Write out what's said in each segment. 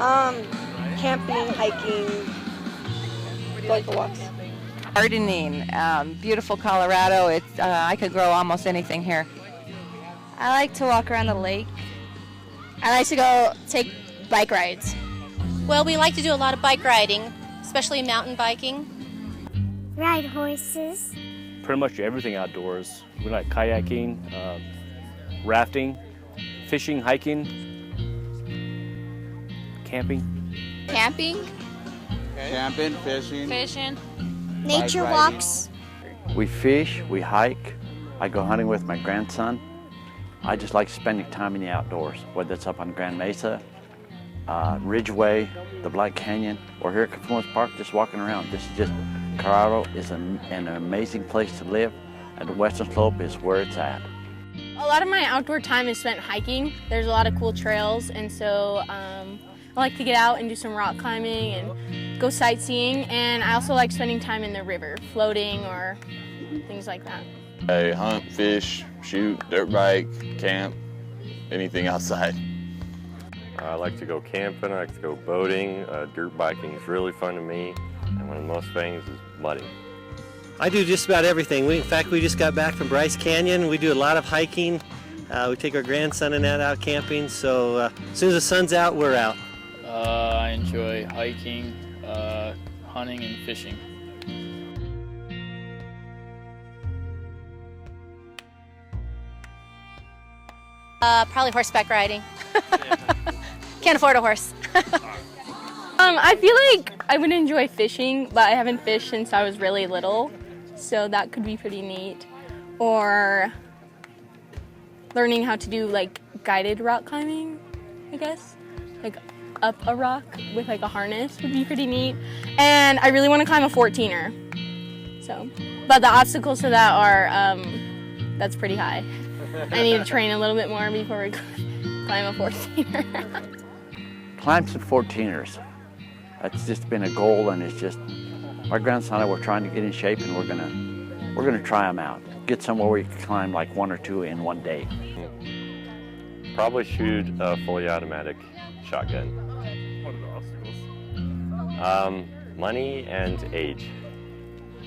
Camping, hiking, going for walks. Gardening, beautiful Colorado. I could grow almost anything here. I like to walk around the lake. I like to go take bike rides. Well, we like to do a lot of bike riding, especially mountain biking. Ride horses. Pretty much everything outdoors. We like kayaking, rafting, fishing, hiking, camping. Camping. Camping, fishing. Nature walks. We fish, we hike. I go hunting with my grandson. I just like spending time in the outdoors, whether it's up on Grand Mesa, Ridgeway, the Black Canyon, or here at Confluence Park, just walking around. Colorado is an amazing place to live, and the Western Slope is where it's at. A lot of my outdoor time is spent hiking. There's a lot of cool trails, and so I like to get out and do some rock climbing and go sightseeing, and I also like spending time in the river, floating or things like that. I hunt, fish, shoot, dirt bike, camp, anything outside. I like to go camping, I like to go boating, dirt biking is really fun to me, and one of the most things is mudding. I do just about everything. In fact, we just got back from Bryce Canyon. We do a lot of hiking. We take our grandson and that out camping, so as soon as the sun's out, we're out. I enjoy hiking, hunting, and fishing. Probably horseback riding. Can't afford a horse. I feel like I would enjoy fishing, but I haven't fished since I was really little, so that could be pretty neat. Or learning how to do like guided rock climbing, I guess. Like up a rock with like a harness would be pretty neat. And I really want to climb a 14er. So, but the obstacles to that are, that's pretty high. I need to train a little bit more before we climb a 14er. Climb some 14ers. That's just been a goal, and it's just, my grandson and I were trying to get in shape, and we're gonna try them out. Get somewhere where you can climb like one or two in one day. Probably shoot a fully automatic shotgun. What are the obstacles? Money and age.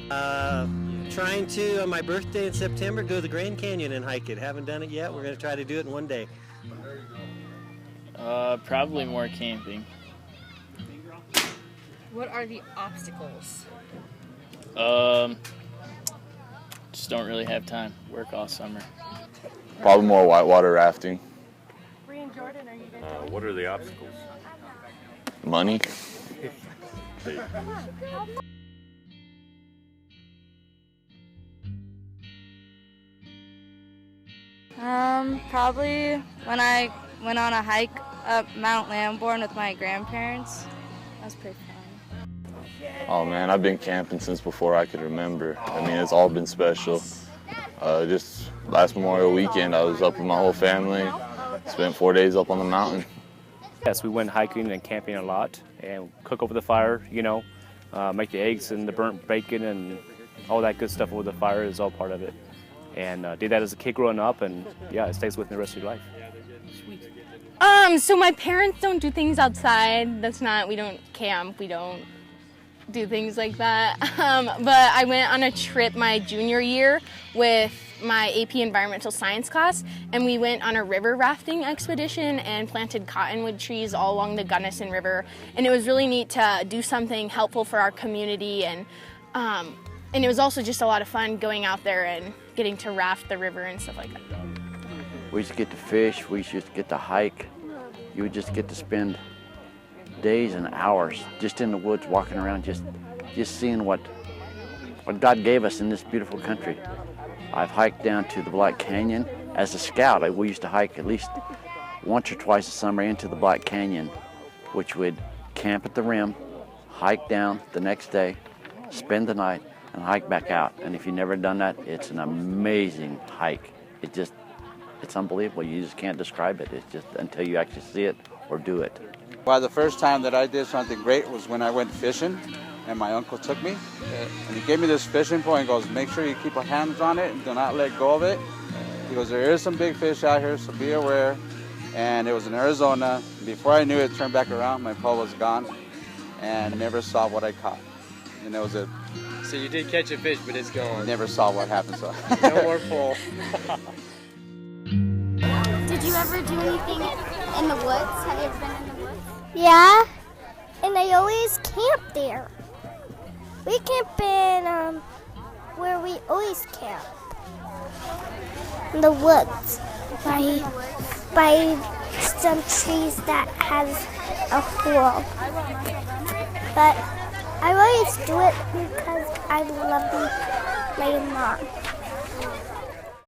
Trying to, on my birthday in September, go to the Grand Canyon and hike it. Haven't done it yet. We're going to try to do it in one day. Probably more camping. What are the obstacles? Just don't really have time. Work all summer. Probably more whitewater rafting. What are the obstacles? Money. Probably when I went on a hike up Mount Lamborn with my grandparents. That was pretty fun. Oh man, I've been camping since before I could remember. I mean, it's all been special. Just last Memorial weekend, I was up with my whole family. Spent 4 days up on the mountain. Yes, we went hiking and camping a lot, and cook over the fire, make the eggs and the burnt bacon and all that good stuff over the fire is all part of it. And did that as a kid growing up, and yeah, it stays with me the rest of your life. So my parents don't do things outside. We don't camp, we don't do things like that. But I went on a trip my junior year with my AP Environmental Science class, and we went on a river rafting expedition and planted cottonwood trees all along the Gunnison River. And it was really neat to do something helpful for our community, and it was also just a lot of fun going out there and getting to raft the river and stuff like that. We used to get to fish, we used to get to hike. You would just get to spend days and hours just in the woods, walking around, just seeing what God gave us in this beautiful country. I've hiked down to the Black Canyon. As a scout, we used to hike at least once or twice a summer into the Black Canyon, which would camp at the rim, hike down the next day, spend the night, and hike back out. And if you've never done that, it's an amazing hike. It's unbelievable. You just can't describe it. It's just until you actually see it or do it. Well, the first time that I did something great was when I went fishing, and my uncle took me, and he gave me this fishing pole and goes, make sure you keep your hands on it and do not let go of it. He goes, there is some big fish out here, so be aware. And it was in Arizona. Before I knew it, turned back around, my pole was gone, and never saw what I caught. And it was a. So you did catch a fish, but it's gone. Never saw what happened. So. No more pole. Did you ever do anything in the woods? Have you ever been in the woods? Yeah, and I always camp there. We camp in where we always camp. In the woods. By some trees that has a hole. But I always do it because I love my mom.